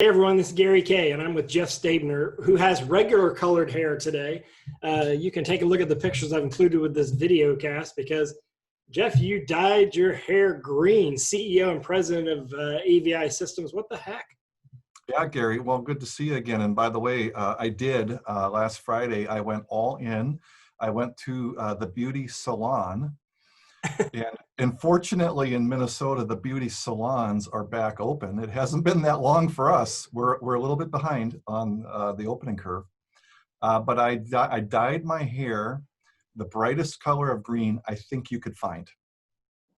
Hey everyone, this is Gary Kay, and I'm with Jeff Stabner, who has regular colored hair today. You can take a look at the pictures I've included with this video cast because, Jeff, you dyed your hair green, CEO and president of AVI Systems. What the heck? Yeah, Gary. Well, good to see you again. And by the way, I did last Friday. I went all in. I went to the beauty salon, and fortunately, in Minnesota, the beauty salons are back open. It hasn't been that long for us. We're a little bit behind on the opening curve. But I dyed my hair the brightest color of green I think you could find.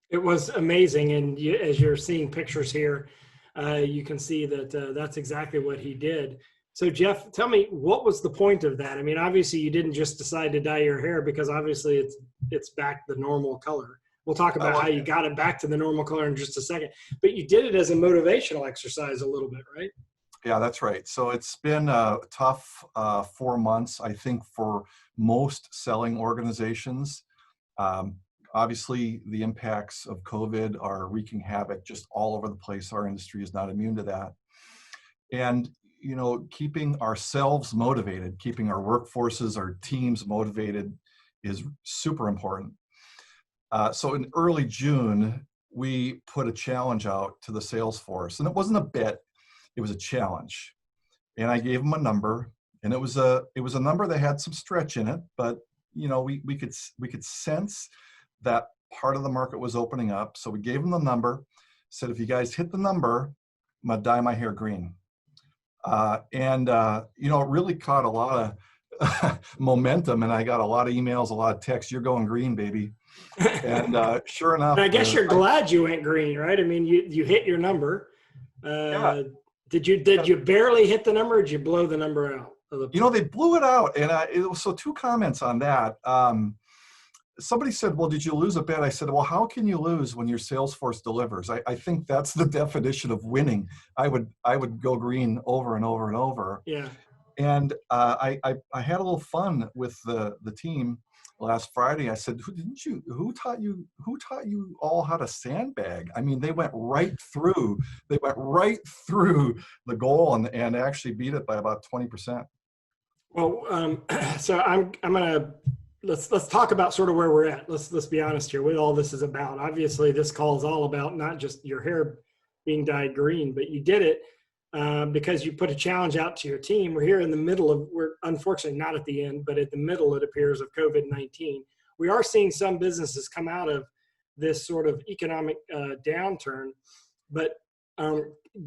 It was amazing, and as you're seeing pictures here, you can see that that's exactly what he did. So, Jeff, tell me, what was the point of that? I mean, obviously, you didn't just decide to dye your hair because obviously it's back the normal color. We'll talk about how you got it back to the normal color in just a second. But you did it as a motivational exercise a little bit, right? Yeah, that's right. So it's been a tough 4 months, I think, for most selling organizations. Um, Obviously, the impacts of COVID are wreaking havoc just all over the place. Our industry is not immune to that. And, keeping ourselves motivated, keeping our workforces, our teams motivated is super important. So in early June, we put a challenge out to the sales force, and it wasn't a bit, it was a challenge. And I gave them a number, and it was a number that had some stretch in it, but we could sense that part of the market was opening up. So we gave them the number, said, if you guys hit the number, I'm gonna dye my hair green. It really caught a lot of momentum, and I got a lot of emails, a lot of texts. You're going green, baby. And sure enough, I guess you're glad you went green, right? I mean, you hit your number. yeah, Did you barely hit the number, or did you blow the number out? they blew it out, and so two comments on that. Somebody said, well, did you lose a bet? I said, well, how can you lose when your sales force delivers? I think that's the definition of winning. I would go green over and over and over. Yeah. And I had a little fun with the team last Friday. I said, who taught you all how to sandbag? I mean, they went right through the goal and actually beat it by about 20%. Well, so I'm gonna let's talk about sort of where we're at. Let's be honest here. What all this is about. Obviously, this call is all about not just your hair being dyed green, but you did it because you put a challenge out to your team. We're here in the middle of, we're unfortunately not at the end, but at the middle, it appears, of COVID-19. We are seeing some businesses come out of this sort of economic downturn. But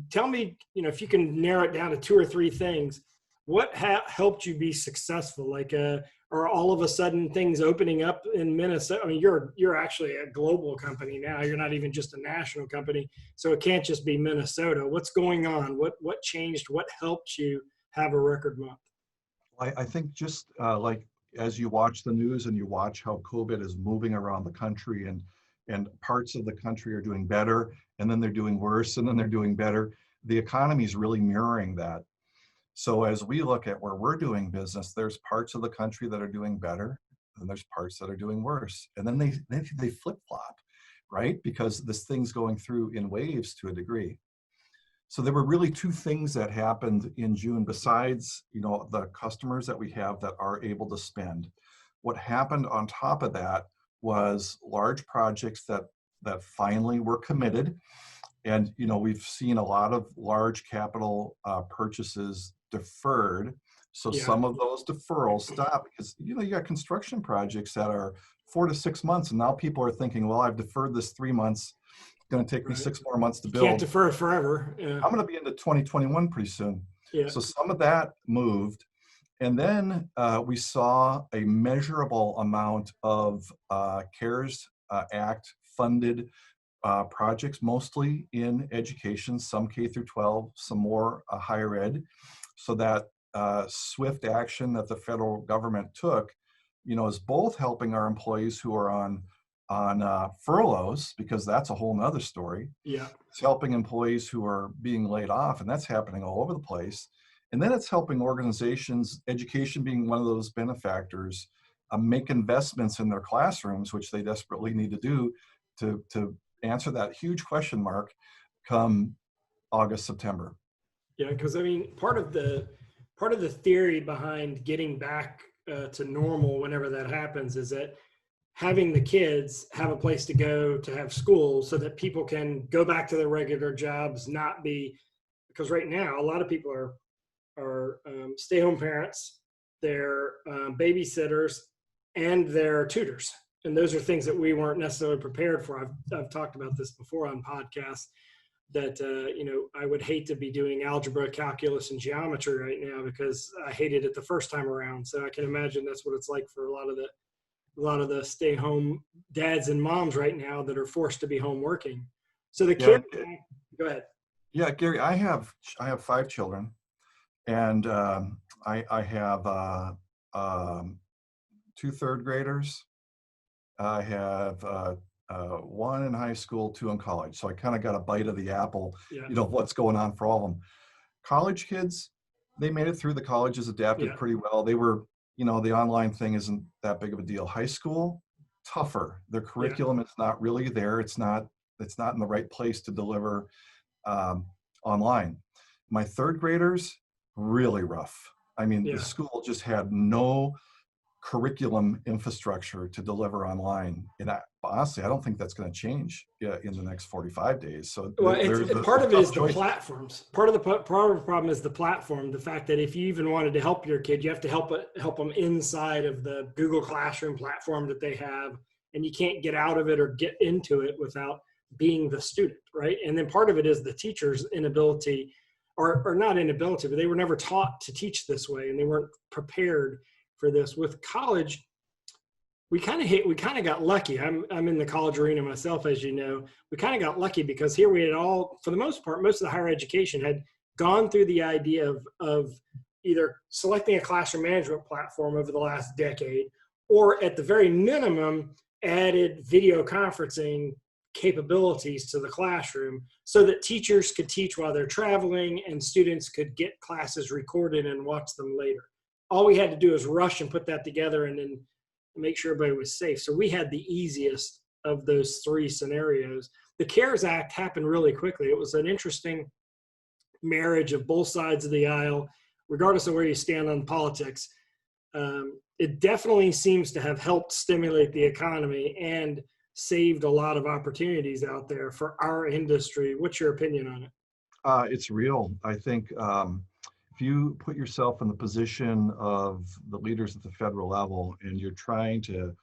tell me, if you can narrow it down to two or three things, what helped you be successful? Like, are all of a sudden things opening up in Minnesota? I mean, you're actually a global company now. You're not even just a national company, so it can't just be Minnesota. What's going on? What changed? What helped you have a record month? I think just like as you watch the news and you watch how COVID is moving around the country, and parts of the country are doing better, and then they're doing worse, and then they're doing better. The economy is really mirroring that. So as we look at where we're doing business, there's parts of the country that are doing better, and there's parts that are doing worse. And then they flip-flop, right? Because this thing's going through in waves to a degree. So there were really two things that happened in June besides, the customers that we have that are able to spend. What happened on top of that was large projects that finally were committed. And we've seen a lot of large capital purchases deferred. So Yeah. some of those deferrals stop because you got construction projects that are 4 to 6 months, and now people are thinking, well, I've deferred this 3 months. It's going to take me 6 more months to build. Can't defer it forever. Yeah. I'm going to be into 2021 pretty soon. Yeah. So some of that moved. And then we saw a measurable amount of CARES Act funded projects, mostly in education, some K through 12, some more higher ed. So that swift action that the federal government took, is both helping our employees who are on furloughs, because that's a whole nother story. Yeah. It's helping employees who are being laid off, and that's happening all over the place. And then it's helping organizations, education being one of those benefactors, make investments in their classrooms, which they desperately need to do to answer that huge question mark come August, September. Yeah, because I mean, part of the theory behind getting back to normal whenever that happens is that having the kids have a place to go to have school so that people can go back to their regular jobs, not be, because right now a lot of people are stay-home parents, they're babysitters, and they're tutors, and those are things that we weren't necessarily prepared for. I've talked about this before on podcasts that I would hate to be doing algebra, calculus, and geometry right now because I hated it the first time around. So I can imagine that's what it's like for a lot of the stay home dads and moms right now that are forced to be home working. So the Yeah, kids, go ahead. yeah, Gary, I have 5 children, and I have 2 third graders. I have 1 in high school, 2 in college. So I kind of got a bite of the apple, Yeah, what's going on for all of them. College kids, they made it through. The colleges adapted yeah, pretty well. They were, the online thing isn't that big of a deal. High school, tougher. Their yeah, curriculum is not really there. It's not in the right place to deliver um, online. My 3rd graders, really rough. I mean, the yeah. school just had no curriculum infrastructure to deliver online. And honestly, I don't think that's going to change in the next 45 days. So Well, there's part a of it tough is the choice. platforms. Part of the problem is the platform. The fact that if you even wanted to help your kid, you have to help them inside of the Google Classroom platform that they have, and you can't get out of it or get into it without being the student, right? And then part of it is the teacher's inability, or not inability, but they were never taught to teach this way, and they weren't prepared for this. With college, we kind of got lucky. I'm in the college arena myself, as you know. We kind of got lucky because here we had all, for the most part, most of the higher education had gone through the idea of either selecting a classroom management platform over the last decade, or at the very minimum, added video conferencing capabilities to the classroom so that teachers could teach while they're traveling and students could get classes recorded and watch them later. All we had to do is rush and put that together and then make sure everybody was safe. So we had the easiest of those 3 scenarios. The CARES Act happened really quickly. It was an interesting marriage of both sides of the aisle, regardless of where you stand on politics. It definitely seems to have helped stimulate the economy and saved a lot of opportunities out there for our industry. What's your opinion on it? It's real. I think if you put yourself in the position of the leaders at the federal level and you're trying to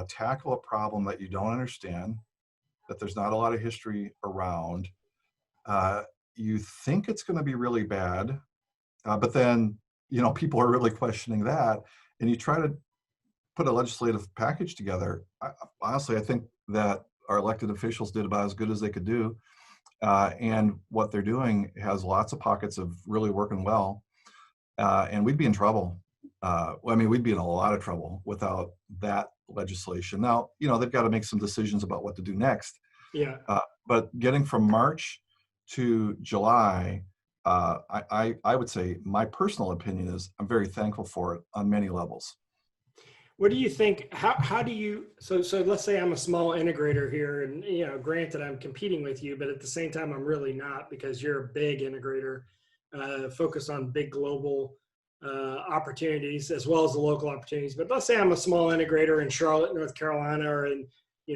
tackle a problem that you don't understand, that there's not a lot of history around, you think it's going to be really bad, but then people are really questioning that, and you try to put a legislative package together. Honestly, I think that our elected officials did about as good as they could do. And what they're doing has lots of pockets of really working well. And we'd be in trouble. We'd be in a lot of trouble without that legislation. Now, they've got to make some decisions about what to do next. Yeah. But getting from March to July, I would say my personal opinion is I'm very thankful for it on many levels. What do you think? How do you, so let's say I'm a small integrator here, and granted I'm competing with you, but at the same time I'm really not, because you're a big integrator focused on big global opportunities as well as the local opportunities. But let's say I'm a small integrator in Charlotte, North Carolina, or in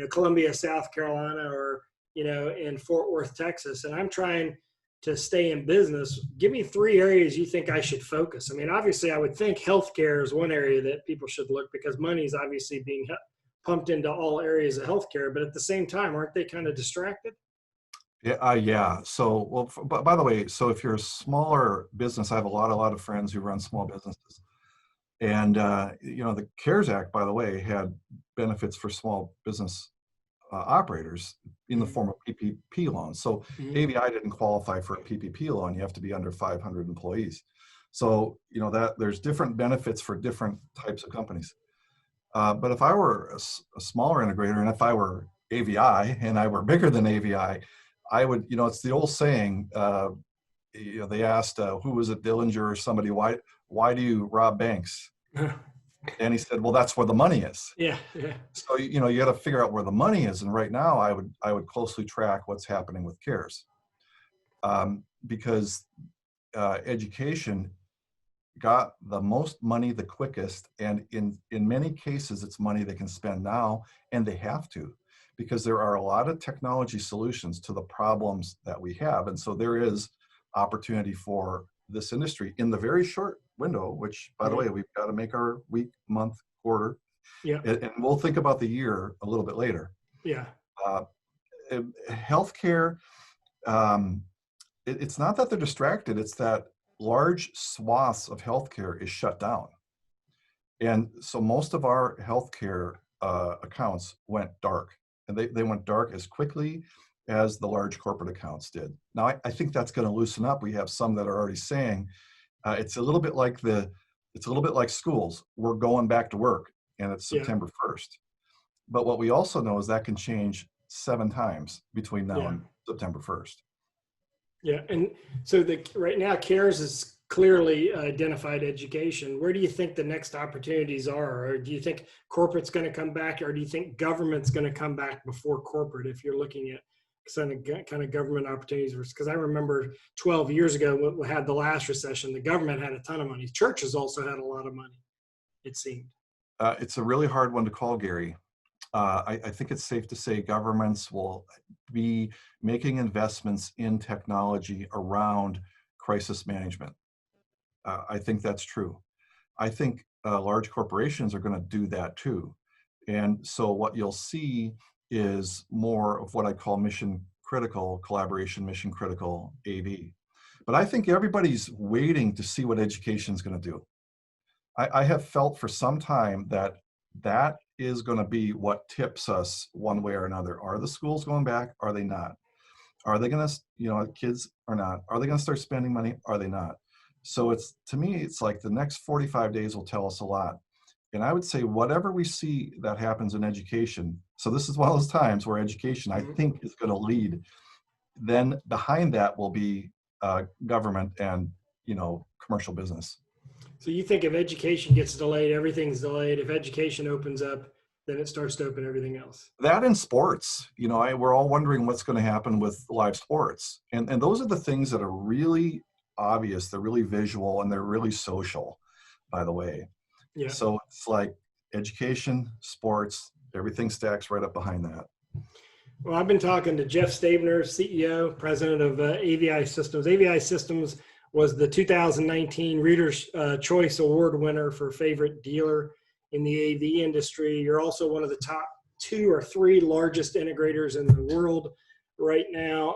Columbia, South Carolina, or in Fort Worth, Texas, and I'm trying to stay in business. Give me 3 areas you think I should focus. I mean, obviously I would think healthcare is one area that people should look, because money is obviously being pumped into all areas of healthcare, but at the same time, aren't they kind of distracted? Yeah. So, well, by the way, so if you're a smaller business, I have a lot of friends who run small businesses, and the CARES Act, by the way, had benefits for small business operators in the form of PPP loans. So AVI didn't qualify for a PPP loan. You have to be under 500 employees. So, that there's different benefits for different types of companies. But if I were a smaller integrator, and if I were AVI and I were bigger than AVI, I would, it's the old saying, they asked, who was it, Dillinger or somebody, why do you rob banks? And he said, well, that's where the money is. Yeah. So, you got to figure out where the money is. And right now I would closely track what's happening with CARES. because education got the most money the quickest, and in many cases it's money they can spend now, and they have to, because there are a lot of technology solutions to the problems that we have. And so there is opportunity for this industry in the very short window, which, by the way, we've got to make our week, month, quarter, Yeah. and we'll think about the year a little bit later. Yeah. Healthcare, it's not that they're distracted, it's that large swaths of healthcare is shut down. And so most of our healthcare accounts went dark, and they went dark as quickly as the large corporate accounts did. Now, I think that's going to loosen up. We have some that are already saying it's a little bit like schools. We're going back to work, and it's September 1st. But what we also know is that can change 7 times between now and September 1st. Yeah, and so right now CARES is clearly identified education. Where do you think the next opportunities are? Or do you think corporate's going to come back, or do you think government's going to come back before corporate if you're looking at kind of government opportunities? Because I remember 12 years ago when we had the last recession, the government had a ton of money. Churches also had a lot of money, it seemed. It's a really hard one to call, Gary. I think it's safe to say governments will be making investments in technology around crisis management. I think that's true. I think large corporations are going to do that too. And so what you'll see is more of what I call mission critical collaboration, mission critical AV. But I think everybody's waiting to see what education is going to do. I have felt for some time that is going to be what tips us one way or another. Are the schools going back? Are they not? Are they going to, kids are not? Are they going to start spending money? Are they not? So to me, it's like the next 45 days will tell us a lot. And I would say whatever we see that happens in education, so this is one of those times where education, I think, is going to lead. Then behind that will be government and, commercial business. So you think if education gets delayed, everything's delayed. If education opens up, then it starts to open everything else. That in sports, we're all wondering what's going to happen with live sports. And those are the things that are really obvious. They're really visual, and they're really social, by the way. Yeah. So it's like education, sports, everything stacks right up behind that. Well, I've been talking to Jeff Stabner, CEO, president of AVI Systems. AVI Systems was the 2019 Reader's Choice Award winner for favorite dealer in the AV industry. You're also one of the top 2 or 3 largest integrators in the world right now.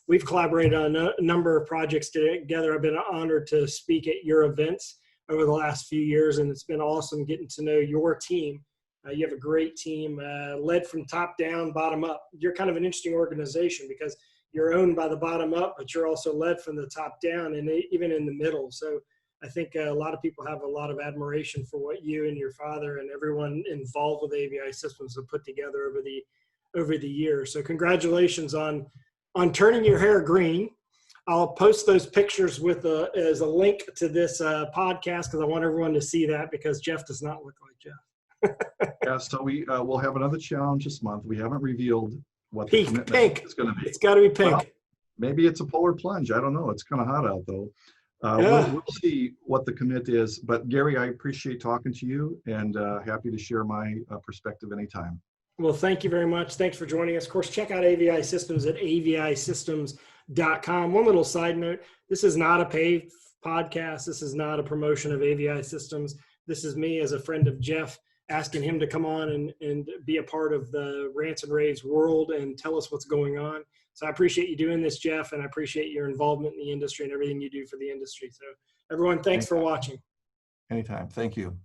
We've collaborated on a number of projects together. I've been honored to speak at your events over the last few years, and it's been awesome getting to know your team. You have a great team led from top down, bottom up. You're kind of an interesting organization because you're owned by the bottom up, but you're also led from the top down and even in the middle. So I think a lot of people have a lot of admiration for what you and your father and everyone involved with AVI Systems have put together over the years. So congratulations on turning your hair green. I'll post those pictures as a link to this podcast because I want everyone to see that, because Jeff does not look like Jeff. Yeah, so we'll have another challenge this month. We haven't revealed what the commitment pink is going to be. It's got to be pink. Well, maybe it's a polar plunge. I don't know. It's kind of hot out though. We'll see what the commit is. But Gary, I appreciate talking to you, and happy to share my perspective anytime. Well, thank you very much. Thanks for joining us. Of course, check out AVI Systems at avisystems.com. One little side note, this is not a paid podcast. This is not a promotion of AVI Systems. This is me as a friend of Jeff asking him to come on and be a part of the Rants and Raves world and tell us what's going on. So I appreciate you doing this, Jeff, and I appreciate your involvement in the industry and everything you do for the industry. So everyone, thanks for watching. Anytime. Thank you.